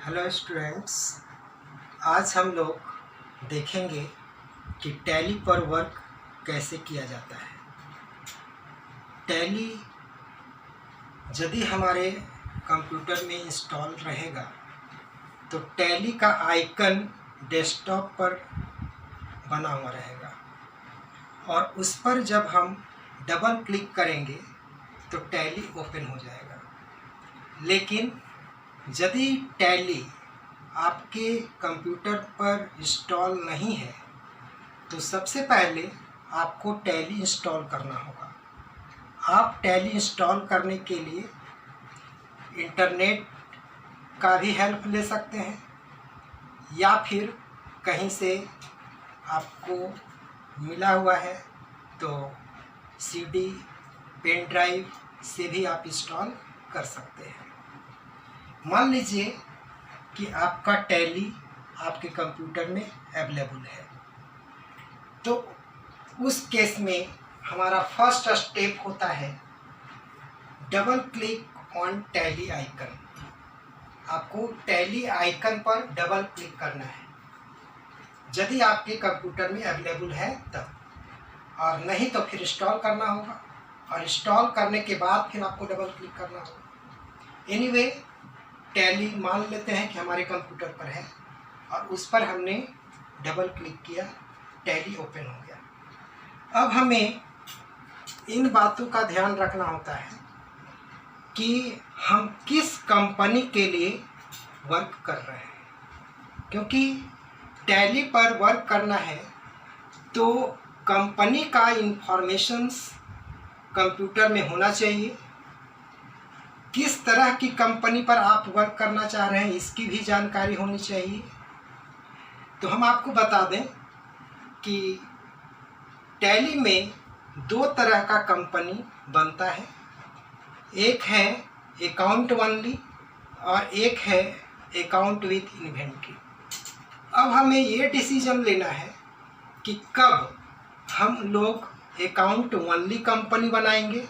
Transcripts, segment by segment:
Hello students, आज हम लोग देखेंगे कि टैली पर वर्क कैसे किया जाता है। टैली यदि हमारे कंप्यूटर में इंस्टॉल रहेगा तो टैली का आइकन डेस्कटॉप पर बना हुआ रहेगा और उस पर जब हम डबल क्लिक करेंगे तो टैली ओपन हो जाएगा। लेकिन यदि टैली आपके कंप्यूटर पर इंस्टॉल नहीं है तो सबसे पहले आपको टैली इंस्टॉल करना होगा। आप टैली इंस्टॉल करने के लिए इंटरनेट का भी हेल्प ले सकते हैं या फिर कहीं से आपको मिला हुआ है तो सीडी, पेन ड्राइव से भी आप इंस्टॉल कर सकते हैं। मान लीजिए कि आपका टैली आपके कंप्यूटर में अवेलेबल है, तो उस केस में हमारा फर्स्ट स्टेप होता है double click on tally icon. आपको टैली आइकन पर डबल क्लिक करना है यदि आपके कंप्यूटर में अवेलेबल है तब, और नहीं तो फिर इंस्टॉल करना होगा और इंस्टॉल करने के बाद फिर आपको डबल क्लिक करना होगा। एनीवे, टैली मान लेते हैं कि हमारे कंप्यूटर पर है और उस पर हमने डबल क्लिक किया, टैली ओपन हो गया। अब हमें इन बातों का ध्यान रखना होता है कि हम किस कंपनी के लिए वर्क कर रहे हैं, क्योंकि टैली पर वर्क करना है तो कंपनी का इंफॉर्मेशंस कंप्यूटर में होना चाहिए। किस तरह की कंपनी पर आप वर्क करना चाह रहे हैं इसकी भी जानकारी होनी चाहिए। तो हम आपको बता दें कि टैली में दो तरह का कंपनी बनता है, एक है अकाउंट ओनली और एक है अकाउंट विथ इन्वेंट्री। अब हमें ये डिसीजन लेना है कि कब हम लोग अकाउंट ओनली कंपनी बनाएंगे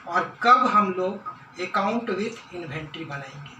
और कब हम लोग अकाउंट विथ इन्वेंट्री बनाएंगे।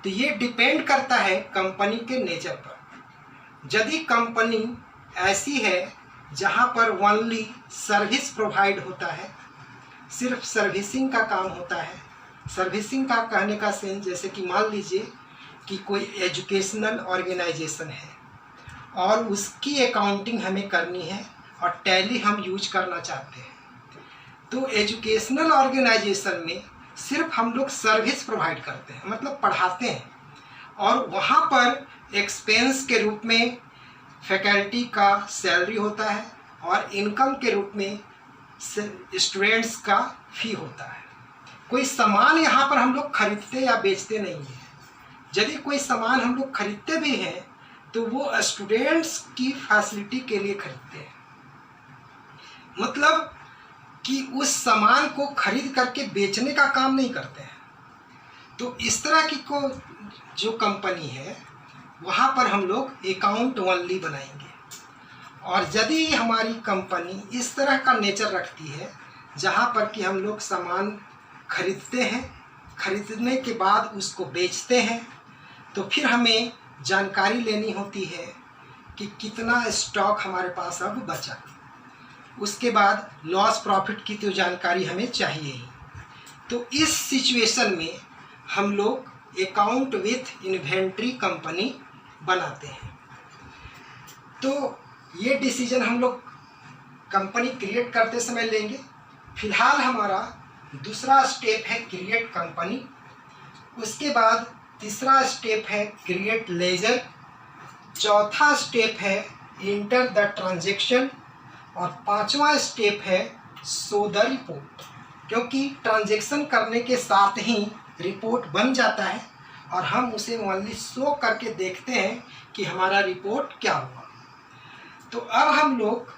तो ये डिपेंड करता है कंपनी के नेचर पर। यदि कंपनी ऐसी है जहाँ पर ओनली सर्विस प्रोवाइड होता है, सिर्फ सर्विसिंग का काम होता है। सर्विसिंग का कहने का सेंस जैसे कि मान लीजिए कि कोई एजुकेशनल ऑर्गेनाइजेशन है और उसकी अकाउंटिंग हमें करनी है और टैली हम यूज करना चाहते हैं, तो एजुकेशनल ऑर्गेनाइजेशन में सिर्फ हम लोग सर्विस प्रोवाइड करते हैं, मतलब पढ़ाते हैं, और वहाँ पर एक्सपेंस के रूप में फैकल्टी का सैलरी होता है और इनकम के रूप में स्टूडेंट्स का फी होता है। कोई सामान यहाँ पर हम लोग खरीदते या बेचते नहीं हैं। यदि कोई सामान हम लोग खरीदते भी हैं तो वो स्टूडेंट्स की फैसिलिटी के लिए खरीदते हैं, मतलब कि उस सामान को खरीद करके बेचने का काम नहीं करते हैं। तो इस तरह की को जो कंपनी है वहाँ पर हम लोग अकाउंट ओनली बनाएंगे। और यदि हमारी कंपनी इस तरह का नेचर रखती है जहाँ पर कि हम लोग सामान खरीदते हैं, खरीदने के बाद उसको बेचते हैं, तो फिर हमें जानकारी लेनी होती है कि कितना स्टॉक हमारे पास अब बचा। उसके बाद लॉस प्रॉफिट की तो जानकारी हमें चाहिए ही। तो इस सिचुएशन में हम लोग अकाउंट विथ इन्वेंट्री कंपनी बनाते हैं। तो ये डिसीजन हम लोग कंपनी क्रिएट करते समय लेंगे। फिलहाल हमारा दूसरा स्टेप है क्रिएट कंपनी, उसके बाद तीसरा स्टेप है क्रिएट लेजर, चौथा स्टेप है इंटर द ट्रांजैक्शन और पांचवा स्टेप है शो द रिपोर्ट। क्योंकि ट्रांजैक्शन करने के साथ ही रिपोर्ट बन जाता है और हम उसे ओनली शो करके देखते हैं कि हमारा रिपोर्ट क्या हुआ। तो अब हम लोग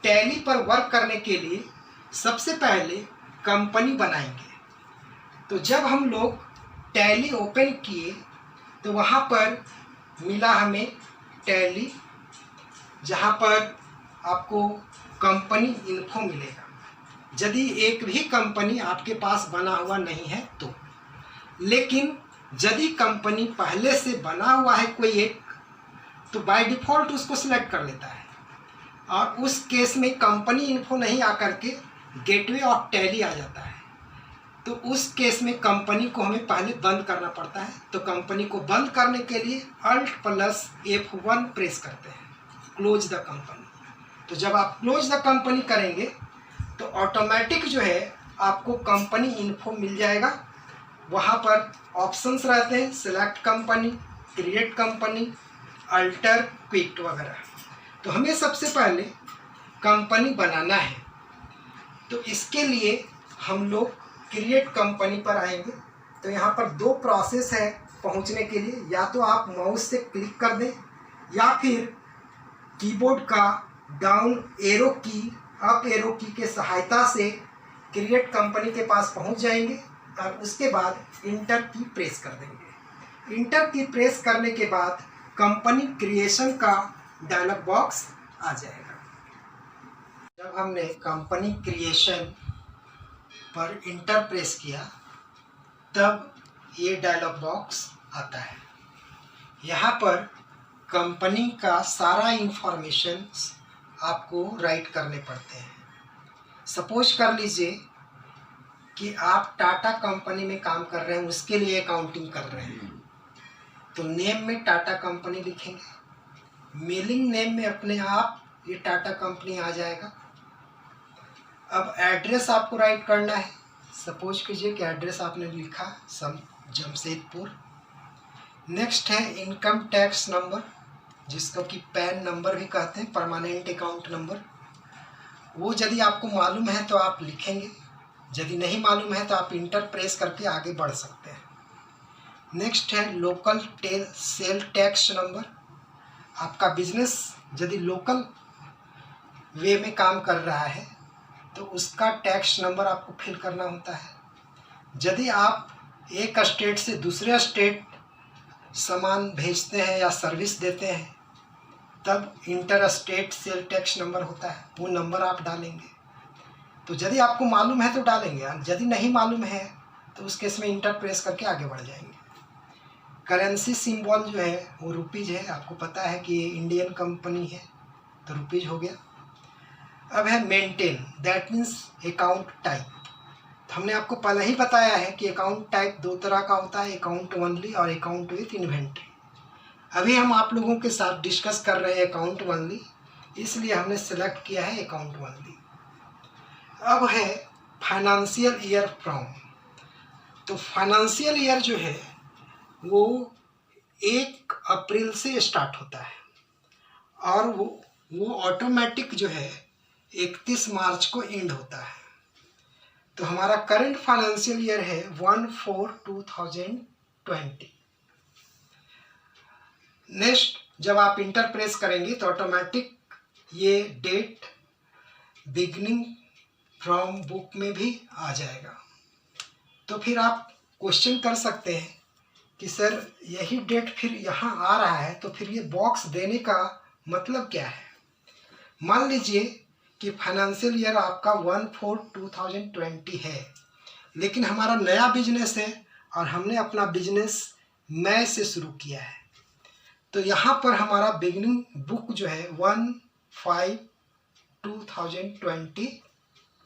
टैली पर वर्क करने के लिए सबसे पहले कंपनी बनाएंगे। तो जब हम लोग टैली ओपन किए तो वहाँ पर मिला हमें टैली, जहाँ पर आपको कंपनी इन्फो मिलेगा यदि एक भी कंपनी आपके पास बना हुआ नहीं है तो। लेकिन यदि कंपनी पहले से बना हुआ है कोई एक, तो बाय डिफ़ॉल्ट उसको सिलेक्ट कर लेता है, और उस केस में कंपनी इन्फो नहीं आकर के गेटवे ऑफ टैली आ जाता है। तो उस केस में कंपनी को हमें पहले बंद करना पड़ता है। तो कंपनी को बंद करने के लिए Alt+F1 प्रेस करते हैं, क्लोज द कंपनी। तो जब आप क्लोज द कंपनी करेंगे तो ऑटोमेटिक जो है आपको कंपनी इन्फो मिल जाएगा। वहाँ पर ऑप्शंस रहते हैं, select company, create company, alter, quit वगैरह। तो हमें सबसे पहले कंपनी बनाना है, तो इसके लिए हम लोग क्रिएट कंपनी पर आएंगे। तो यहाँ पर दो प्रोसेस है पहुँचने के लिए, या तो आप माउस से क्लिक कर दें या फिर कीबोर्ड का डाउन एरो की, अप एरो की के सहायता से क्रिएट कंपनी के पास पहुँच जाएंगे, और उसके बाद इंटर की प्रेस कर देंगे। इंटर की प्रेस करने के बाद कंपनी क्रिएशन का डायलॉग बॉक्स आ जाएगा। जब हमने कंपनी क्रिएशन पर इंटर प्रेस किया तब ये डायलॉग बॉक्स आता है। यहाँ पर कंपनी का सारा इंफॉर्मेशन आपको राइट करने पड़ते हैं। सपोज कर लीजिए कि आप टाटा कंपनी में काम कर रहे हैं, उसके लिए अकाउंटिंग कर रहे हैं, तो नेम में टाटा कंपनी लिखेंगे, मेलिंग नेम में अपने आप ये टाटा कंपनी आ जाएगा। अब एड्रेस आपको राइट करना है। सपोज कीजिए कि एड्रेस आपने लिखा जमशेदपुर। नेक्स्ट है इनकम टैक्स नंबर, जिसको कि पैन नंबर भी कहते हैं, परमानेंट अकाउंट नंबर। वो यदि आपको मालूम है तो आप लिखेंगे, यदि नहीं मालूम है तो आप इंटर प्रेस करके आगे बढ़ सकते हैं। नेक्स्ट है लोकल सेल टैक्स नंबर। आपका बिजनेस यदि लोकल वे में काम कर रहा है तो उसका टैक्स नंबर आपको फिल करना होता है। यदि आप एक स्टेट से दूसरे स्टेट सामान भेजते हैं या सर्विस देते हैं तब inter state sale tax number होता है, वो नंबर आप डालेंगे। तो यदि आपको मालूम है तो डालेंगे, यदि नहीं मालूम है तो उस केस में इंटर प्रेस करके आगे बढ़ जाएंगे। करेंसी सिंबल जो है वो रुपीज़ है, आपको पता है कि ये इंडियन कंपनी है तो रुपीज़ हो गया। अब है maintain, that means account type. तो हमने आपको पहले ही बताया है कि अकाउंट टाइप दो तरह का होता है, अकाउंट ओनली और अकाउंट विथ इन्वेंट्री। अभी हम आप लोगों के साथ डिस्कस कर रहे हैं अकाउंट ओनली, इसलिए हमने सेलेक्ट किया है अकाउंट ओनली। अब है फाइनेंशियल ईयर फ्रॉम। तो फाइनेंशियल ईयर जो है वो 1 अप्रैल से स्टार्ट होता है और वो ऑटोमेटिक जो है 31 मार्च को एंड होता है। तो हमारा करंट फाइनेंशियल ईयर है 1/4/2020। नेक्स्ट जब आप इंटर प्रेस करेंगे तो ऑटोमेटिक ये डेट बिगनिंग फ्रॉम बुक में भी आ जाएगा। तो फिर आप क्वेश्चन कर सकते हैं कि सर यही डेट फिर यहाँ आ रहा है तो फिर ये बॉक्स देने का मतलब क्या है। मान लीजिए कि फाइनेंशियल ईयर आपका 1/4/2020 है, लेकिन हमारा नया बिजनेस है और हमने अपना बिजनेस मई से शुरू किया है, तो यहाँ पर हमारा बिगनिंग बुक जो है 1/5/2020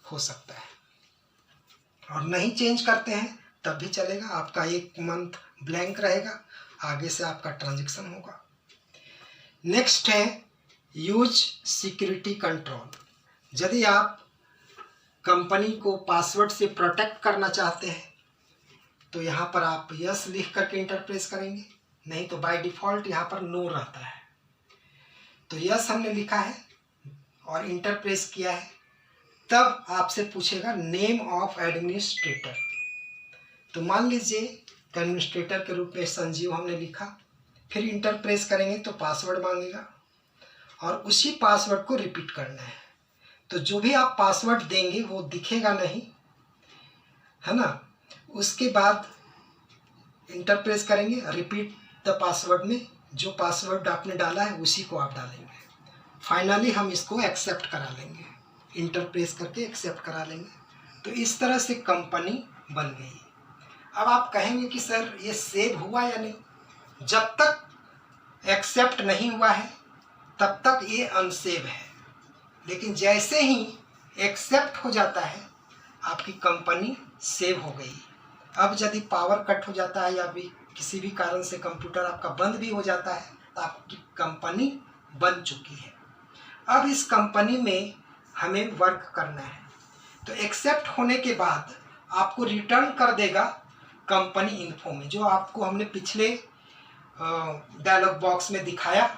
हो सकता है, और नहीं चेंज करते हैं तब भी चलेगा। आपका 1 मंथ ब्लैंक रहेगा, आगे से आपका ट्रांजैक्शन होगा। नेक्स्ट है यूज सिक्योरिटी कंट्रोल। यदि आप कंपनी को पासवर्ड से प्रोटेक्ट करना चाहते हैं तो यहाँ पर आप यस लिख करके इंटर प्रेस करेंगे, नहीं तो बाय डिफ़ॉल्ट यहाँ पर नो रहता है। तो यस हमने लिखा है और इंटर प्रेस किया है, तब आपसे पूछेगा नेम ऑफ एडमिनिस्ट्रेटर। तो मान लीजिए कि एडमिनिस्ट्रेटर के रूप में संजीव हमने लिखा, फिर इंटर प्रेस करेंगे तो पासवर्ड मांगेगा और उसी पासवर्ड को रिपीट करना है। तो जो भी आप पासवर्ड देंगे वो दिखेगा नहीं, है ना। उसके बाद इंटर प्रेस करेंगे, रिपीट द पासवर्ड में जो पासवर्ड आपने डाला है उसी को आप डालेंगे। फाइनली हम इसको एक्सेप्ट करा लेंगे, इंटर प्रेस करके एक्सेप्ट करा लेंगे। तो इस तरह से कंपनी बन गई। अब आप कहेंगे कि सर ये सेव हुआ या नहीं? जब तक एक्सेप्ट नहीं हुआ है तब तक ये अनसेव है, लेकिन जैसे ही एक्सेप्ट हो जाता है आपकी कंपनी सेव हो गई। अब यदि पावर कट हो जाता है या भी किसी भी कारण से कंप्यूटर आपका बंद भी हो जाता है तो आपकी कंपनी बन चुकी है। अब इस कंपनी में हमें वर्क करना है, तो एक्सेप्ट होने के बाद आपको रिटर्न कर देगा कंपनी इन्फो में, जो आपको हमने पिछले डायलॉग बॉक्स में दिखाया,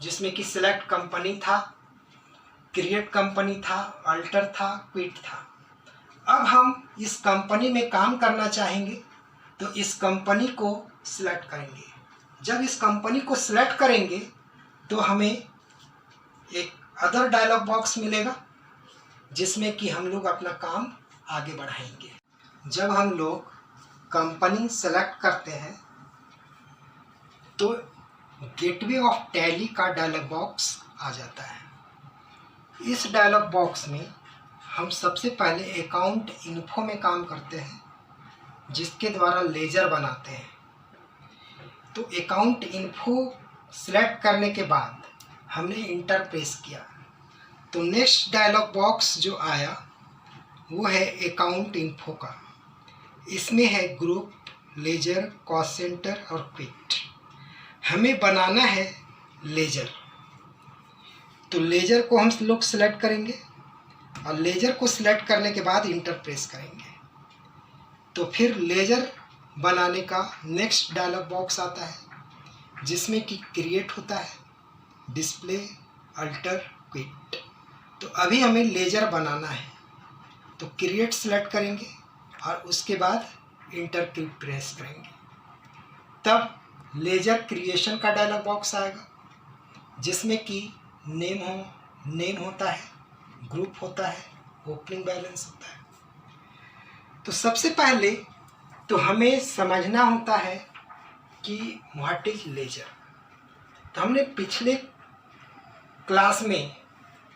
जिसमें कि सिलेक्ट कंपनी था, क्रिएट कंपनी था, अल्टर था, क्विट था। अब हम इस कंपनी में काम करना चाहेंगे तो इस कंपनी को सिलेक्ट करेंगे। जब इस कंपनी को सिलेक्ट करेंगे तो हमें एक अदर डायलॉग बॉक्स मिलेगा जिसमें कि हम लोग अपना काम आगे बढ़ाएंगे। जब हम लोग कंपनी सेलेक्ट करते हैं तो गेटवे ऑफ टैली का डायलॉग बॉक्स आ जाता है। इस डायलॉग बॉक्स में हम सबसे पहले अकाउंट इन्फो में काम करते हैं, जिसके द्वारा लेजर बनाते हैं। तो अकाउंट इन्फो सेलेक्ट करने के बाद हमने इंटर प्रेस किया तो नेक्स्ट डायलॉग बॉक्स जो आया वो है अकाउंट इन्फो का। इसमें है ग्रुप, लेजर, कॉस्ट सेंटर और क्विट। हमें बनाना है लेजर, तो लेजर को हम लोग सेलेक्ट करेंगे और लेजर को सिलेक्ट करने के बाद इंटर प्रेस करेंगे तो फिर लेजर बनाने का नेक्स्ट डायलॉग बॉक्स आता है जिसमें कि क्रिएट होता है, डिस्प्ले, अल्टर, क्विट। तो अभी हमें लेजर बनाना है तो क्रिएट सेलेक्ट करेंगे और उसके बाद इंटर की प्रेस करेंगे, तब लेजर क्रिएशन का डायलॉग बॉक्स आएगा जिसमें कि नेम होता है, ग्रुप होता है, ओपनिंग बैलेंस होता है। तो सबसे पहले तो हमें समझना होता है कि व्हाट इज लेजर। तो हमने पिछले क्लास में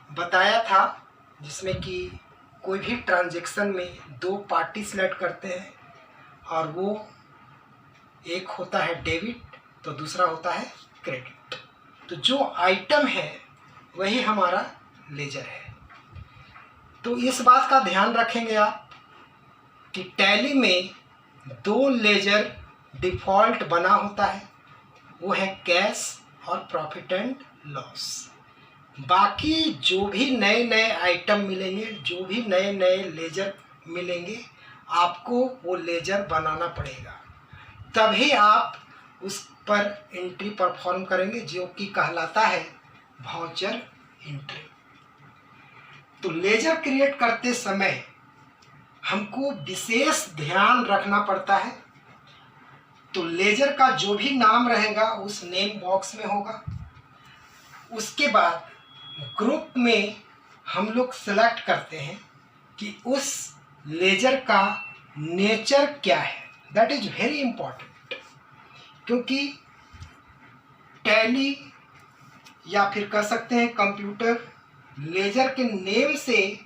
बताया था जिसमें कि कोई भी ट्रांजैक्शन में दो पार्टी सेलेक्ट करते हैं और वो एक होता है डेबिट तो दूसरा होता है क्रेडिट। तो जो आइटम है वही हमारा लेजर है। तो इस बात का ध्यान रखेंगे आप कि टैली में दो लेजर डिफ़ॉल्ट बना होता है, वो है कैश और प्रॉफिट एंड लॉस। बाकी जो भी नए नए आइटम मिलेंगे, जो भी नए नए लेजर मिलेंगे, आपको वो लेजर बनाना पड़ेगा, तभी आप उस पर एंट्री परफॉर्म करेंगे, जो कि कहलाता है वाउचर एंट्री। तो लेजर क्रिएट करते समय हमको विशेष ध्यान रखना पड़ता है। तो लेजर का जो भी नाम रहेगा उस नेम बॉक्स में होगा। उसके बाद ग्रुप में हम लोग सेलेक्ट करते हैं कि उस लेजर का नेचर क्या है। दैट इज वेरी इंपॉर्टेंट, क्योंकि टैली या फिर कह सकते हैं कंप्यूटर लेजर के नेम से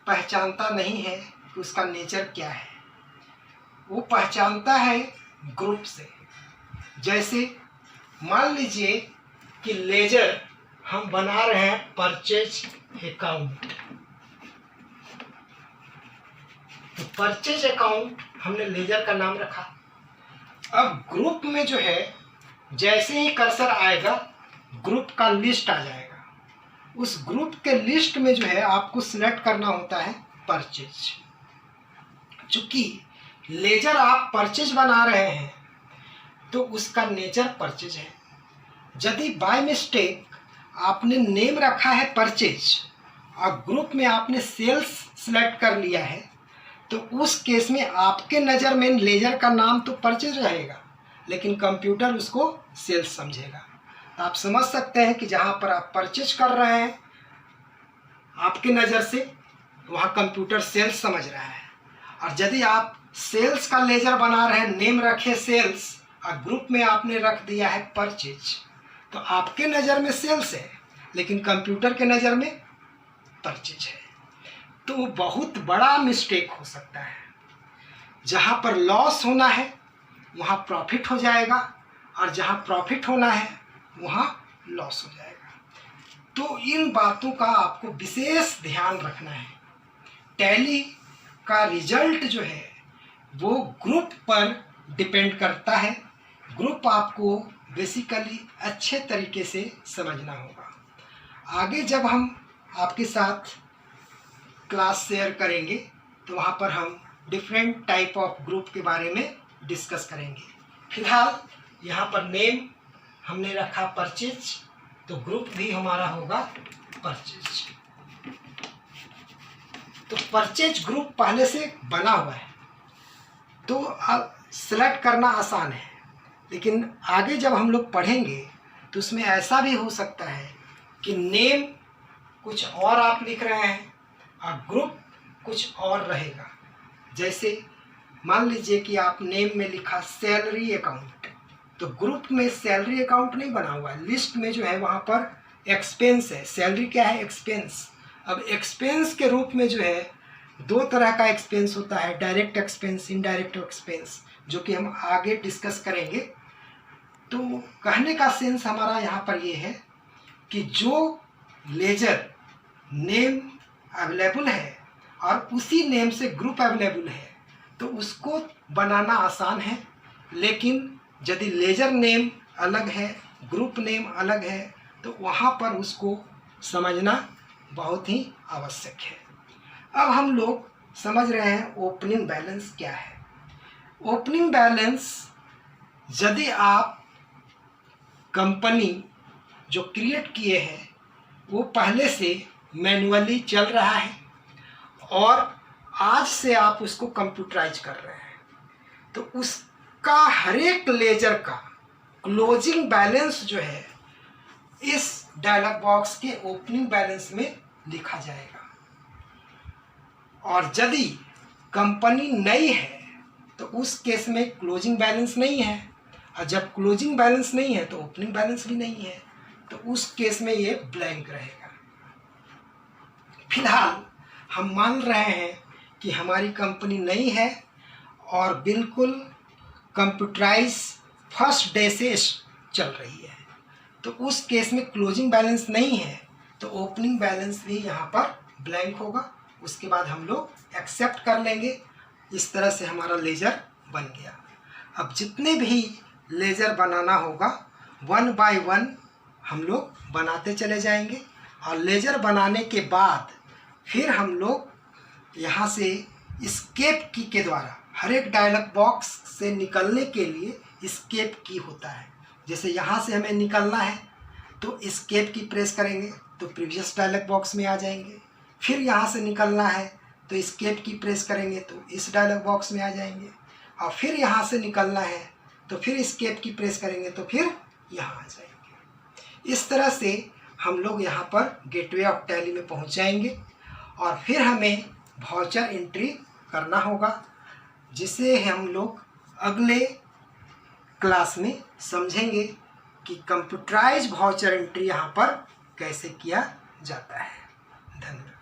पहचानता नहीं है कि उसका नेचर क्या है, वो पहचानता है ग्रुप से। जैसे मान लीजिए कि लेजर हम बना रहे हैं परचेज अकाउंट, तो परचेज अकाउंट हमने लेजर का नाम रखा। अब ग्रुप में जो है जैसे ही कर्सर आएगा ग्रुप का लिस्ट आ जाएगा। उस ग्रुप के लिस्ट में जो है आपको सिलेक्ट करना होता है परचेज। चूंकि लेजर आप परचेज बना रहे हैं तो उसका नेचर परचेज है। यदि बाय मिस्टेक आपने नेम रखा है परचेज और ग्रुप में आपने सेल्स सिलेक्ट कर लिया है तो उस केस में आपके नज़र में लेजर का नाम तो परचेज रहेगा, लेकिन कंप्यूटर उसको सेल्स समझेगा। तो आप समझ सकते हैं कि जहाँ पर आप परचेज कर रहे हैं आपके नज़र से, वहाँ कंप्यूटर सेल्स समझ रहा है। और यदि आप सेल्स का लेजर बना रहे हैं, नेम रखे सेल्स और ग्रुप में आपने रख दिया है परचेज, तो आपके नज़र में सेल्स है लेकिन कंप्यूटर के नज़र में परचेज है। तो बहुत बड़ा मिस्टेक हो सकता है। जहाँ पर लॉस होना है वहाँ प्रॉफिट हो जाएगा, और जहाँ प्रॉफिट होना है वहाँ लॉस हो जाएगा। तो इन बातों का आपको विशेष ध्यान रखना है। टैली का रिजल्ट जो है वो ग्रुप पर डिपेंड करता है। ग्रुप आपको बेसिकली अच्छे तरीके से समझना होगा। आगे जब हम आपके साथ क्लास शेयर करेंगे तो वहाँ पर हम डिफरेंट टाइप ऑफ ग्रुप के बारे में डिस्कस करेंगे। फिलहाल यहाँ पर नेम हमने रखा परचेज, तो ग्रुप भी हमारा होगा परचेज। तो परचेज ग्रुप पहले से बना हुआ है तो अब सिलेक्ट करना आसान है, लेकिन आगे जब हम लोग पढ़ेंगे तो उसमें ऐसा भी हो सकता है कि नेम कुछ और आप लिख रहे हैं और ग्रुप कुछ और रहेगा। जैसे मान लीजिए कि आप नेम में लिखा सैलरी अकाउंट, तो ग्रुप में सैलरी अकाउंट नहीं बना हुआ है, लिस्ट में जो है वहाँ पर एक्सपेंस है। सैलरी क्या है? एक्सपेंस। अब एक्सपेंस के रूप में जो है दो तरह का एक्सपेंस होता है, डायरेक्ट एक्सपेंस, इनडायरेक्ट एक्सपेंस, जो कि हम आगे डिस्कस करेंगे। तो कहने का सेंस हमारा यहाँ पर ये है कि जो लेजर नेम अवेलेबल है और उसी नेम से ग्रुप अवेलेबल है तो उसको बनाना आसान है, लेकिन यदि लेजर नेम अलग है, ग्रुप नेम अलग है, तो वहाँ पर उसको समझना बहुत ही आवश्यक है। अब हम लोग समझ रहे हैं ओपनिंग बैलेंस क्या है। ओपनिंग बैलेंस यदि आप कंपनी जो क्रिएट किए हैं वो पहले से मैन्युअली चल रहा है और आज से आप उसको कंप्यूटराइज कर रहे हैं, तो उसका हर एक लेजर का क्लोजिंग बैलेंस जो है इस डायलॉग बॉक्स के ओपनिंग बैलेंस में लिखा जाएगा। और यदि कंपनी नई है तो उस केस में क्लोजिंग बैलेंस नहीं है, और जब क्लोजिंग बैलेंस नहीं है तो ओपनिंग बैलेंस भी नहीं है, तो उस केस में ये ब्लैंक रहेगा। फिलहाल हम मान रहे हैं कि हमारी कंपनी नई है और बिल्कुल कंप्यूटराइज फर्स्ट डे से चल रही है, तो उस केस में क्लोजिंग बैलेंस नहीं है तो ओपनिंग बैलेंस भी यहाँ पर ब्लैंक होगा। उसके बाद हम लोग एक्सेप्ट कर लेंगे। इस तरह से हमारा लेजर बन गया। अब जितने भी लेजर बनाना होगा 1 बाय 1 हम लोग बनाते चले जाएंगे, और लेजर बनाने के बाद फिर हम लोग यहाँ से एस्केप की के द्वारा हर एक डायलॉग बॉक्स से निकलने के लिए एस्केप की होता है। जैसे यहाँ से हमें निकलना है तो एस्केप की प्रेस करेंगे तो प्रीवियस डायलॉग बॉक्स में आ जाएंगे। फिर यहाँ से निकलना है तो एस्केप की प्रेस करेंगे तो इस डायलॉग बॉक्स में आ जाएंगे, और फिर यहाँ से निकलना है तो फिर एस्केप की प्रेस करेंगे तो फिर यहाँ आ जाएंगे। इस तरह से हम लोग यहाँ पर गेटवे ऑफ टैली में पहुँच जाएंगे, और फिर हमें वाउचर एंट्री करना होगा, जिसे हम लोग अगले क्लास में समझेंगे कि कंप्यूटराइज वाउचर एंट्री यहाँ पर कैसे किया जाता है। धन्यवाद।